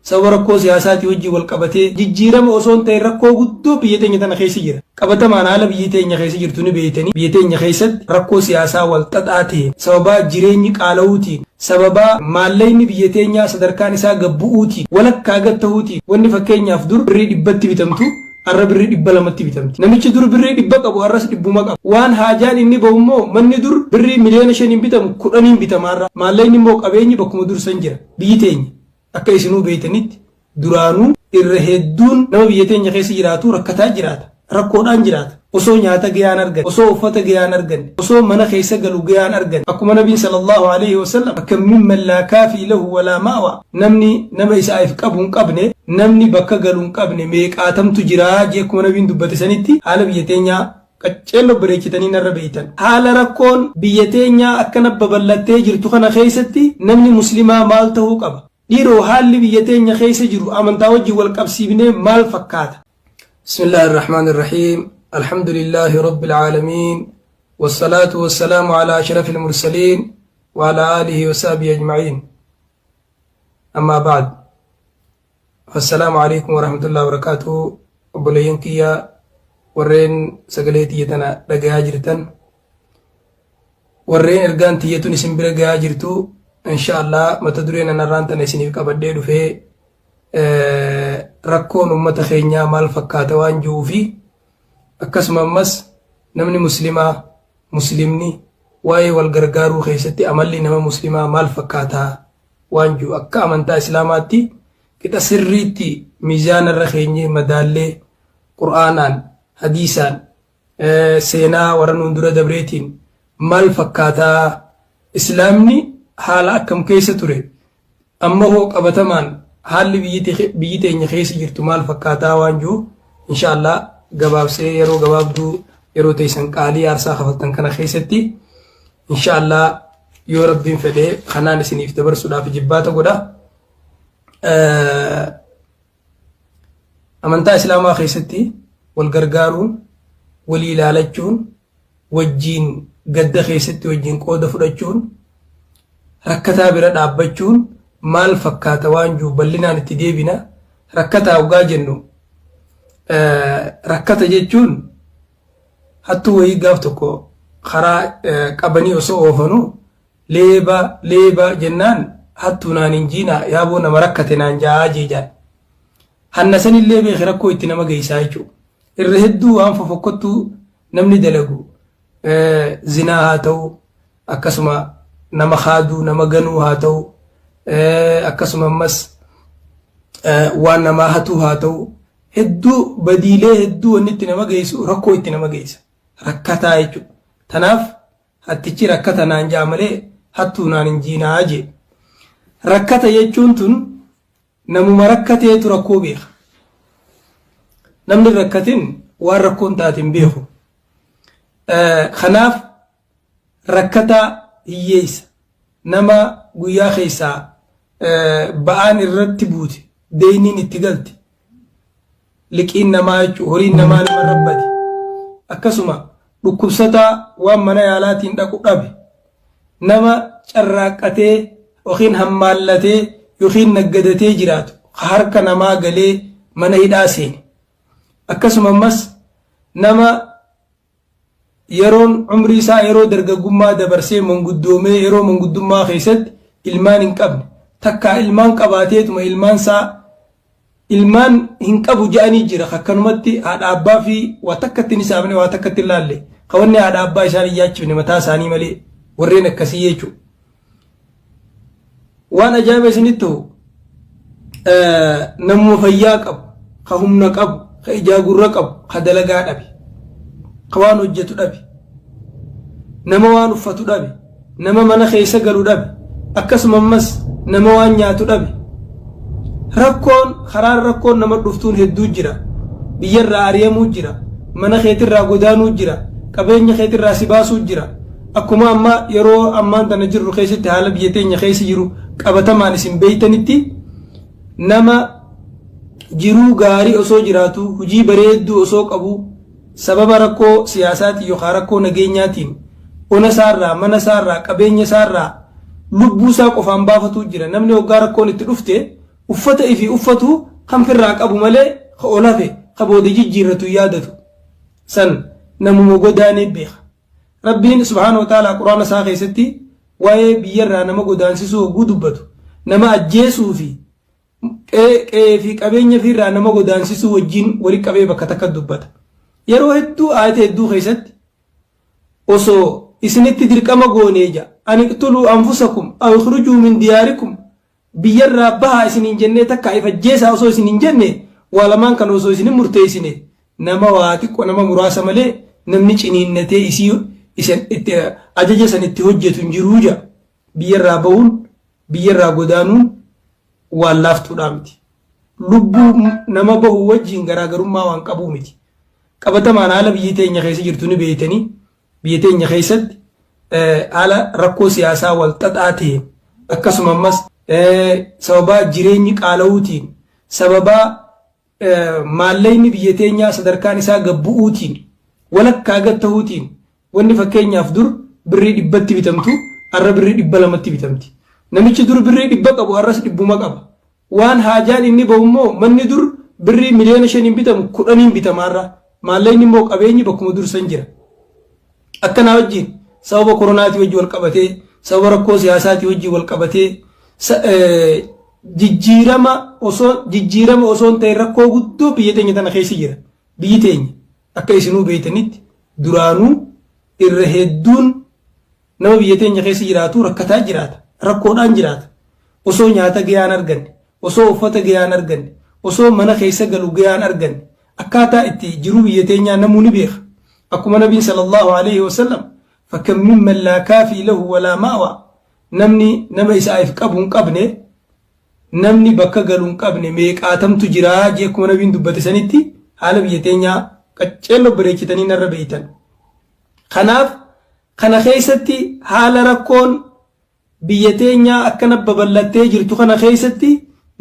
sababa rakkoo siyaasaati wajji wal qabatee jijjiirama osoo hin ta'in rakkoo guddoo biyya teenya tana keessa jira. Qabatamaan haala biyya teenya keessa jirtu ni beeytanii biyya teenya keessatti rakkoo siyaasaa wal xaxaa ta'e sababa jireenyi qaala'uutiin sababa maallaqni biyya teenyaa sadarkaan isaa gabbu'uutiin walakkaa gattahuutiin wanni fakkeenyaaf dur birrii 100tti bitamtu arra birrii 200tti bitamti. Namichi dur birrii 100 qabu arras 100 qabu. Waan haajaan inni ba'ummoo manni dur birrii miliyoona 5 bitamu 10 bitamaarra maallaqni immoo qabeenyi bakkuma dur san jira biyyi teenya. Akka isinuu beeytanitti duraanuu irra hedduun nama biyya teenya keessa jiraatu rakkataa jiraata. Rakkoodhaan jiraata. Osoo nyaata gayaan argan, osoo uffata gayaan argan, osoo mana keessa galu gayaan argan. Akkuma nabiin sallallahu alaihi wasallam akka mimman laa kaafii lahu walaa ma'wa. Namni nama isaaf qabu hin qabne, namni bakka galu hin qabne meeqaatamtu jira jee akkuma nabiin dubbate sanitti haala biyya teenyaa qaceello bareechitanii narra beeytan. Haala rakkoon biyya teenyaa akkana babal'attee jirtu kana keessatti namni muslimaa maal ta'uu qaba? Dhiiroo haalli biyya teenya keessa jiru amantaa wajjin wal qabsiifnee maal fakkaata? Bismillahir Rahmanir Rahim. Alhamdulillahi Rabbil Alamin. Wassalatu wassalamu ala ashrafil mursalin wa ala alihi wa sahbihi ajma'in. Amma ba'd. Assalamu alaikum wa rahmatullahi wa barakatuh. Obboleeyyan kiyya warreen sagalee tiyyatana dhagayaa jirtan, warreen ergaan tiyyatun isin bira gayaa jirtu, inshallah mata dureen anarraan tana isiniif qabadhee dhufee rakkoon ummata keenyaa maal fakkaata waan jiruu fi akkasuma ammas namni muslimni waa'ee wal gargaaruu keessatti amalli nama muslimaa maal fakkaata waan jiru akka amantaa islaamaatti qixa sirriitti miizaanarra keenyee madaallee qur'aanaan hadiisaan seenaa warra nuun dura dabreetiin maal fakkaata islaamni haala akkam keessa ture amma hoo qabatamaan haalli biyyi teenya keessa jirtu maal fakkaataa waan jiru inshallah gabaabsee yeroo gabaabduu yeroo teessan qaalii aarsaa kafaltan kana keessatti inshallah yoo rabbiin fedhee kanaan isiniif dabarsuudhaaf jibbaata godha. Amantaa islaamaa keessatti wal gargaaruun walii ilaalachuun wajjiin gadda keessatti wajjiin qooda fudhachuun rakkataa bira dhaabbachuun maal fakkaata waan jiru bal'inaan itti deebina. Rakkataa ugaa jennu rakkata jechuun hattuu wayii gaaf tokko karaa qabanii osoo oofanu leeba jennaan hattuu naan hin jiina yaaboo nama rakkate naan jaa jeejaan hanna sanillee beeki rakkoo itti nama geessaa jechuudha. Irra hedduu waan fofokkottuu namni dalagu zinaa haa ta'u akkasuma nama haaduu nama ganuu haa ta'u akkasuma ammas waan namaa hatuu haa ta'u hedduu badiilee hedduu wanni itti nama geessu rakkoo itti nama geessa rakkataa jechuudha. Tanaaf hattichi rakkata naan jaa malee hattuu naan hin jiinaa jee. Rakkata jechuun tun namuma rakkateetu rakkoo beeka. Namni rakkatin waan rakkoon taatiin beeku. Kanaaf rakkataa hiyyeessa nama guyyaa keessaa ba'aan irratti buute deeyniin itti galti liqiin namaa jechuudha horiin namaa nama rabbate akkasuma dhukkubsataa waan mana yaalaatiin dhaqu dhabe nama carraaqqatee yookiin hammaallatee yookiin naggadatee jiraatu harka namaa galee mana hidhaa seene akkasuma ammas nama yeroon umrii isaa yeroo dargaggummaa dabarsee manguddoomee yeroo manguddummaa keessatti ilmaan hin qabne takka ilmaan qabaateetuma ilmaan hin qabu ja'anii jira akkanumatti haadha abbaa fi waa takkatti ni saabne waa takkatti ilaalle qawanni haadha abbaa isaan iyyaachifne mataa isaanii malee warreen akkasii jechuudha. Waan ajaa'iba isinitti ta'u namuma fayyaa qabu ka humna qabu ka ijaa gurra qabu ka dalagaa dhabe ka waan hojjetu dhabe nama waan uffatu dhabe nama mana keessa galu dhabe akkasuma ammas nama waan nyaatu dhabe rakkoon karaan rakkoon nama dhuftuun hedduu jira biyyarraa ari'amuu jira mana keetirraa godaanuu jira qabeenya keetirraa si baasuu jira akkuma amma yeroo ammaan tana jirru keessatti haala biyya teenya keessa jiru qabatamaan isin beeytanitti nama jiruu gaarii osoo jiraatu hujii bareedduu osoo qabu sababa rakkoo siyaasaatiin yookaan rakkoo nageenyaatiin ona saarraa mana saarraa qabeenya saarraa lubbuu isaa qofaan baafatu jira namni hoggaa rakkoon itti dhufte uffata ifi uffatu kan firraa qabu malee olafe qaboodi jijjiirratu yaadatu san namuma godaanee beeka rabbiin subhaanahu wa ta'ala quraana isaa keessatti waa'ee biyyarraa nama godaansisuu oguu dubbatu nama ajjeesuu fi qe'ee qabeenya firraa nama godaansisuu wajjin wali qabee bakka takka dubbata yeroo hedduu aayata hedduu keessatti osoo isinitti dirqama gooneeja ani qtuluu anfusakum aw ikhrujuu min diyaarikum biyyarraa bahaa isiniin jennee takka ifajjeesaa osoo isiniin jenne waa lamaan kan osoo isinin murteessine nama waa xiqqoo nama muraasa malee namni ciniinnatee isii isin itti ajaja san itti hojjetu hin jiruuja biyyarraa bahuun biyyarraa godaanuun waan laaftuudhaa miti lubbuu nama bahu wajjiin garaagarummaa waan qabuu miti qabatamaan haala biyyi teenya keessa jirtu ni beeytanii biyya teenya keessatti haala rakkoo siyaasaa wal xaxaa ta'een akkasuma ammas sababa jireenyi qaala'uutiin sababa maallaqni biyya teenyaa sadarkaan isaa gabbu'uutiin walakkaa gattahuutiin wanni fakkeenyaaf dur birrii 100tti bitamtu har'a birrii 200tti bitamti namichi dur birrii 100 qabu har'as 100 qaba waan haajaan inni bahu immoo manni dur birrii miliyoona 5 bitamu 10 bitama har'a maallaqni immoo qabeenyi bakkuma dur san jira akkana wajjin sababa koronaatii wajjin wal qabatee sababa rakkoo siyaasaatii wajjin wal qabatee jijjiirama osoo ta'e rakkoo guddoo biyya teenya tana keessa jira biyyi teenya akka isinuu beeytanitti duraanuu irra hedduun nama biyya teenya keessa jiraatu rakkataa jiraata rakkoodhaan jiraata osoo nyaata gayaan arganne osoo uffata gayaan arganne osoo mana keessa galu gayaan arganne akkaataa itti jiruu biyya teenyaa namuu ni beeka akkuma nabiin sallallahu alayhi wasallam fakkan mimman laa kaafii lahu walaa ma'wa namni nama isaaf qabu hin qabne namni bakka galu hin qabne meeqaatamtu jira jee akkuma nabiin dubbate sanitti haala biyya teenyaa qaceelloo bareechitanii narra beeytan kanaaf kana keessatti haala rakkoon biyya teenyaa akkana babal'attee jirtu kana keessatti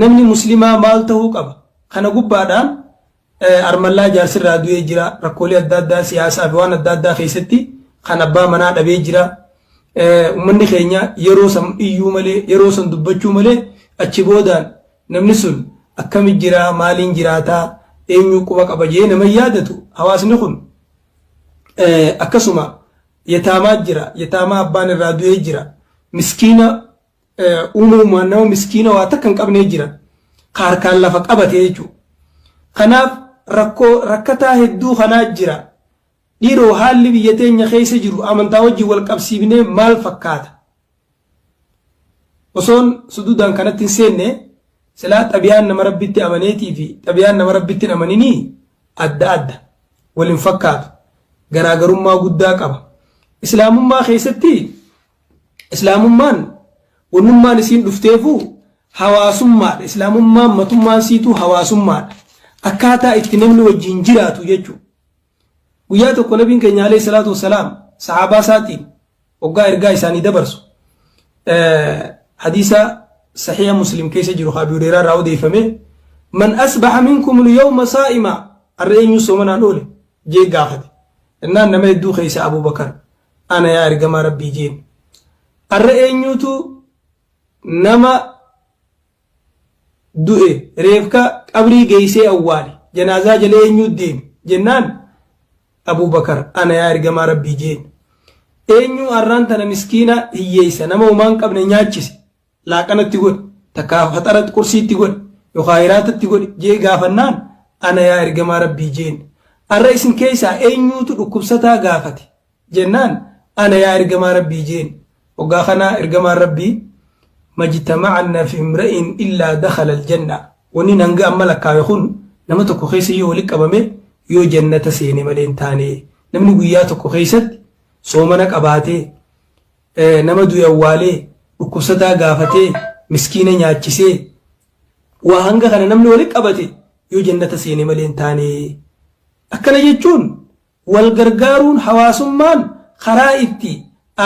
namni muslimaa maal ta'uu qaba kana gubbaadhaan armallaa jaarsirraa du'ee jira rakkoolee adda addaa siyaasaa fi waan adda addaa keessatti kan abbaa manaa dhabee jira ummanni keenya yeroo san iyyuu malee yeroo san dubbachuu malee achi boodaan namni sun akkamit jira maaliin jiraataa eenyu quba qaba jee nama yaadatu hawaasni kun akkasuma yataamaa jira yataamaa abbaan irraa du'ee jira miskiina uumumaan nama miskiina waa takka hin qabnee jira harkaan lafa qabate jechuudha kanaaf rakkataa hedduu kanaa jira dhiiroo haalli biyya teenya keessa jiru amantaa wajjin wal qabsiifnee maal fakkaata osoon sududaan kanatti hin seenne silaa xabiyaan nama rabbitti amaneetii fi xabiyaan nama rabbitti hin amaninii adda adda waliin fakkaatu garaagarummaa guddaa qaba islaamummaa keessatti islaamummaan wannummaan isiin dhufteefu hawaasummaadha islaamummaan matummaan siituu hawaasummaadha akkaataa itti namni wajjin jiraatu jechuudha guyyaa tokko nabiin keenya alayhi salaatu wassalaam sahaabaa isaatiin waggaa ergaa isaanii dabarsu hadiisa saxiiha muslim keessa jiru Abii Hurayraa irraa odeeffame man asbaha minkum al-yawma saa'ima har'a eenyu soomanaan oole jee gaafate innaan nama hedduu keessa Abubakar ana yaa ergamaa rabbii jeen har'a eenyutu nama du'e reefka qabrii geeysee awwaale janaazaa jalee eenyu deeme jennaan Abubakar ana yaa ergamaa rabbii jeen eenyu har'aan tana miskiina hiyyeessa nama umaan qabne nyaachise laaqanatti godhe takka faxaratti qursiitti godhe yookaan hiraatatti godhe jee gaafannaan ana yaa ergamaa rabbii jeen har'a isin keessaa eenyutu dhukkubsataa gaafate jennaan ana yaa ergamaa rabbii jeen waggaa kana ergamaa rabbii majtama'anna fi imra'in illaa dakhala aljanna wani nanga amma lakkaawe kun nama tokko keessa yoo walitti qabame yoo jannata seene malee hin taane namni guyyaa tokko keessatti soomana qabaatee nama du'e awwaalee dhukkubsataa gaafatee miskiina nyaachisee waa hanga kana namni walitti qabate yoo jannata seene malee hin taane akkana jechuun wal gargaaruun hawaasummaan karaa itti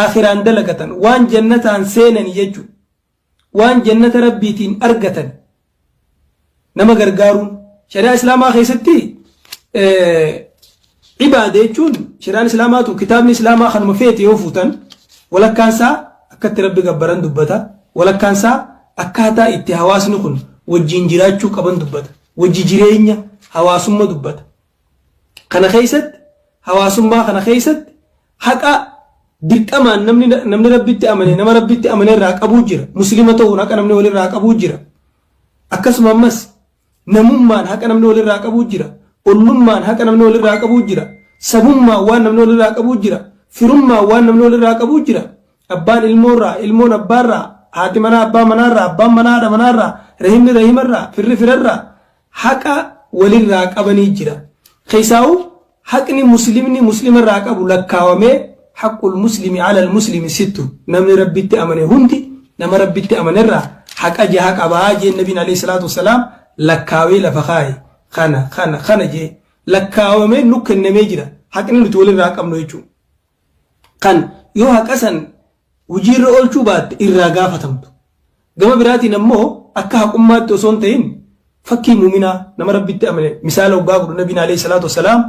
akhiraan dalagatan waan jannataan seenan jechuudha waan jannata rabbiitiin argatan nama gargaaruun shari'a islaamaa keessatti ibaada jechuun shari'aan islaamaatu kitaabni islaamaa kanuma feete yoo fuutan walakkaansaa akkatti rabbi gabbaran dubbata walakkaansaa akkaataa itti hawaasni kun wajjin jiraachuu qaban dubbata. Wajji jireenya hawaasummaa dubbata. Kana keessatti hawaasummaa kana keessatti haqa dirqamaan namni rabbitti amane nama rabbitti amane irraa qabuu jira. Muslima ta'uun haqa namni walirraa qabuu jira. Akkasuma ammas namummaan haqa namni walirraa qabuu jira. Ollummaan haqa namni walirraa qabuu jira. Sabummaan waan namni walirraa qabuu jira. Firummaan waan namni walirraa qabuu jira. Abbaan ilmoorraa, ilmoon abbaarraa, haati manaa abbaa manaarraa, abbaan manaa haadha manaarraa, rahimni rahimarraa, firri firarraa haqa walirraa qabanii jira. Keessaa'u haqni muslimni muslimarraa qabu lakkaawamee haqqul muslimi alal muslimi sittu namni rabbitti amane hundi nama rabbitti amanerraa haqa jaha qabaa jeen nabiin alayhi salaatu wasalaam lakkaawee lafa kaaye kana jee lakkaawamee nu kennamee jira haqni nuti walirraa qabnu jechuudha. Kan yoo haqa san hojiirra oolchuu baatte irraa gaafatamtu. Gama biraatiin ammoo akka haqummaatti osoo hin ta'in fakkii muuminaa nama rabbitti amane misaala waggaa godhu nabiin alayhi salaatu wasalaam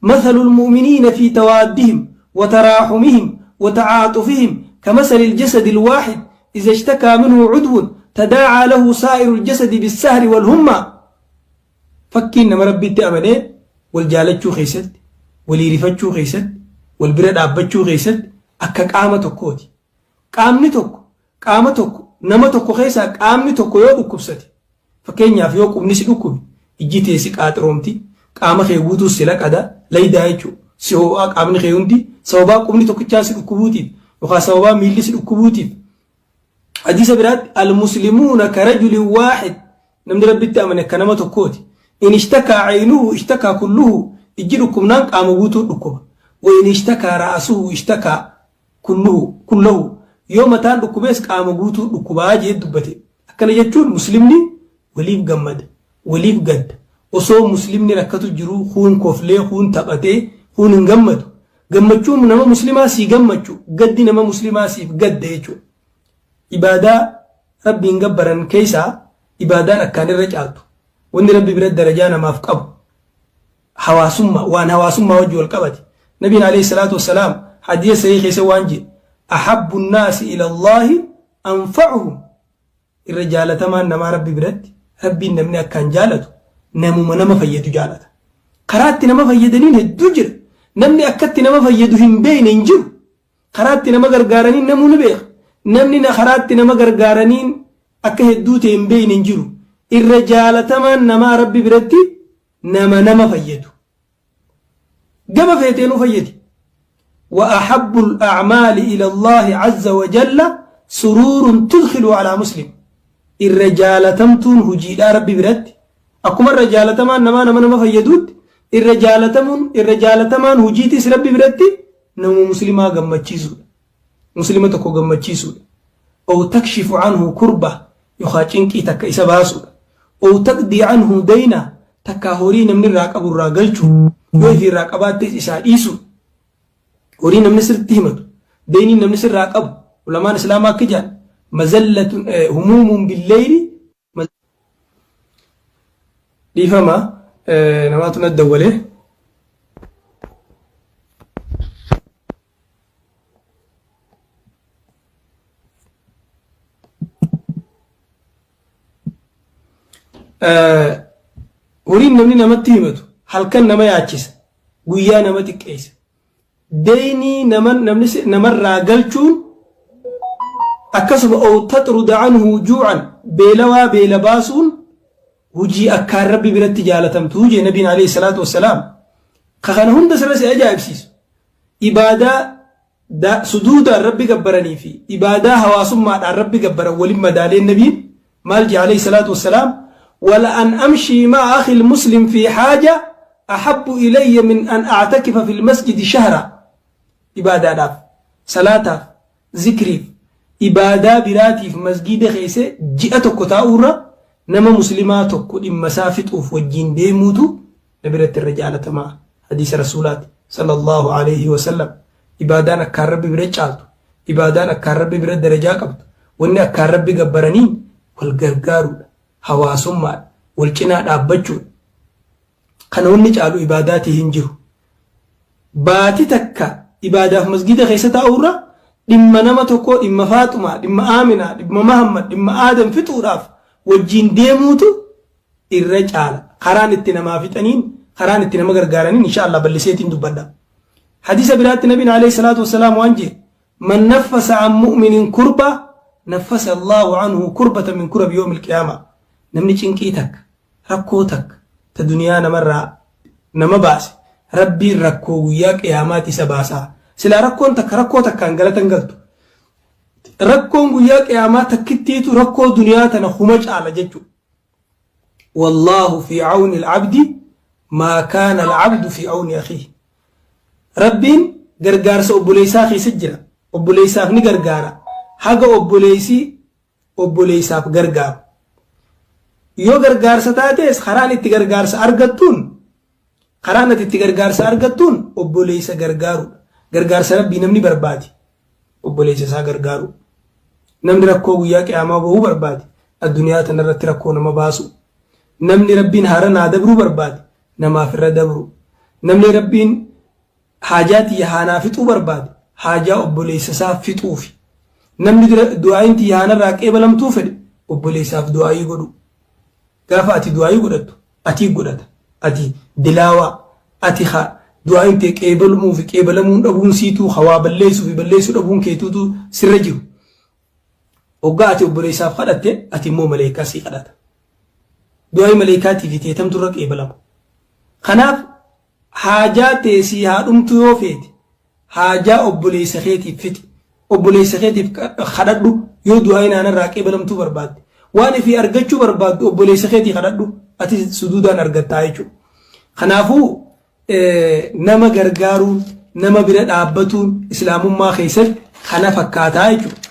مثل المؤمنين في توادهم وتراحمهم وتعاطفهم كمثل الجسد الواحد إذا اشتكى منه عضو تداعى له سائر الجسد بالسهر والهمة. فكين نما ربي تأمنين والجالتشو خيست واليرفتشو خيست والبرد عبتشو خيست أكا قامتك كودي قامتك نمتك خيسا قامتك يوكو كبستي فكين يافي يوكو نسي لكم إجيتي سيكات رومتي قام خيبوتو سلك أدا laydaa jechuudha. Si ho'aa qaamni kee hundi sababaa qubni tokkichaa si dhukkubuutiif yookaan sababaa miilli si dhukkubuutiif. Hadiisa biraatti al-muslimuuna ka rajulin waahid namni rabbitti amane akka nama tokkooti. In ishtakaa caynuhu ishtakaa kulluhu ijji dhukkubnaan qaama guutuu dhukkuba. Wa in ishtakaa ra'asuhu ishtakaa kullahu yoo mataan dhukkubees qaama guutuu dhukkubaa jee dubbate. Akkana jechuun muslimni waliif gammada waliif gadda. Osoo muslimni rakkatu jiru huun koflee huun taphatee huun hin gammadu. Gammachuun nama muslimaa sii gammachu gaddi nama muslimaa siif gadda jechuudha. Ibaadaa rabbiin gabbaran keessaa ibaadaan akkaan irra caaltu. Wanni rabbi biratti darajaa namaaf qabu. Hawaasummaa waan hawaasummaa wajji wal qabate. Nabiin alayhi salaatu wassalaam hadiisa sahii keessa waan jedhe ahabbu nnaasi ila Allaahi anfa'uhum irra jaalatamaan namaa rabbi biratti rabbiin namni akkaan jaalatu. Namuma nama fayyadu jaalata. Karaatti nama fayyadaniin hedduu jira. Namni akkatti nama fayyadu hin beekne hin jiru. Karaatti nama gargaaraniin namuu ni beeka. Namni karaatti nama gargaaraniin akka hedduu ta'e hin beekne hin jiru. Irra jaalatamaan namaa rabbi biratti nama fayyadu. Gama feeteenuu fayyadi. وأحب الأعمال إلى الله عز وجل سرور تدخل على مسلم. الرجال تمتون هجيلا ربي برد. أكما الرجال تمان نما فيدود الرجال تمان هجيتي ربي برتي نمو مسلمة غمتشيسو مسلمة تكو غمتشيسو أو تكشف عنه كربة يخاچنكي تكا إساباسو أو تقضي عنه دينا تكا هورين من الراقب الراقلشو يوفي الراقبات تيس إسائيسو هورين من نسر التهمت ديني من نسر الراقب ولمان إسلاما كجان مزلة هموم بالليل ليفما نماتنا الدولة هورين نمني نمت تيمتو هل كان نما يعجز قويا نمت كيس ديني نمر راقلتون أكسب أو تطرد عنه جوعا بيلا باسون وجي أكار ربي برد جالتم توجي نبي عليه الصلاة والسلام خان هند سرس أجايب سيس إبادة دا سدود ربي قبرني في إبادة هواسم مع ربي قبر ولما دالي النبي مالجي عليه الصلاة والسلام ولا أن أمشي مع أخي المسلم في حاجة أحب إلي من أن أعتكف في المسجد شهرا إبادة داف صلاة ذكري إبادة براتي في مسجد خيسة جئتك تاورا نما مسلماتك مسافت أوف وجين ديموتو نبرت الرجال تما حديث رسولات صلى الله عليه وسلم إبادان أكارب برجالتو إبادان أكارب برد درجا قبط وإن أكارب قبرانين والغرغارو حواسم والكنا أبجو كانوا نجعلوا إباداتي هنجرو باتي تكا إبادة في مسجد خيسة أورا لما نما تكو لما فاطمة لما آمنة لما محمد لما آدم فتوراف wajjin deemuutu irra caala karaan itti namaa fixaniin karaan itti nama gargaaraniin inshallah balliseetiin dubbadha hadisa biraatti nabiin alayhi salaatu wassalaam waan jedhe man naffasa an mu'minin kurba naffasa Allahu anhu kurbatan min kurab yawm al-qiyamah namni cinqii takka rakkoo takka ta duniyaa namarraa nama baase rabbiin rakkoo guyyaa qiyaamaati isa baasaa sila rakkoon takkaan galatan galtu rakkoon guyyaa qiyaamaa takkittiitu rakkoo duniyaa tana huma caala jechu wallahu fi auni al-abdi ma kana al-abdu fi auni akhihi rabbiin gargaarsa obboleessaa keessa jira obboleessaaf ni gargaara haga obboleessaaf gargaaru yoo gargaarsa taates karaan itti gargaarsa argattuun obboleessa gargaaru gargaarsa rabbii namni barbaadi obboleessa isaa gargaaru namni rakkoo guyyaa qiyaamaa bahuu barbaadi addunyaa tanarratti rakkoo nama baasu namni rabbiin haara naa dabruu barbaadi namaaf irra dabru namni rabbiin haajaati yahanaa fixuu barbaadi haajaa obboleessa isaa fixuufi namni du'aayinti yahanarraa qeebalamtuu fedhe obboleessaaf du'aayii godhu gaafa ati du'aayii godhattu ati godhata ati dilaawa ati du'aayinti qeebalumuu fi qeebalamuun dhabuun siituu hawaa balleessuu fi balleessuu dhabuun keetuutu sirra jiru oggaa ati obboleessaaf kadhatte ati immoo maleekaa sii kadhata du'aayii maleekaatii fi teetamturra qeebalamu kanaaf haajaa teesii haadhumtu yoo feete haajaa obboleessa keetiif fixi obboleessa keetiif kadhadhu yoo du'aayiin aanarraa qeebalamtuu barbaadde waan ifii argachuu barbaaddu obboleessa keetii kadhadhu ati suduudaan argattaa jechuudha kanaafuu nama gargaaruun nama bira dhaabbatuun islaamummaa keessatti kana fakkaataa jechuudha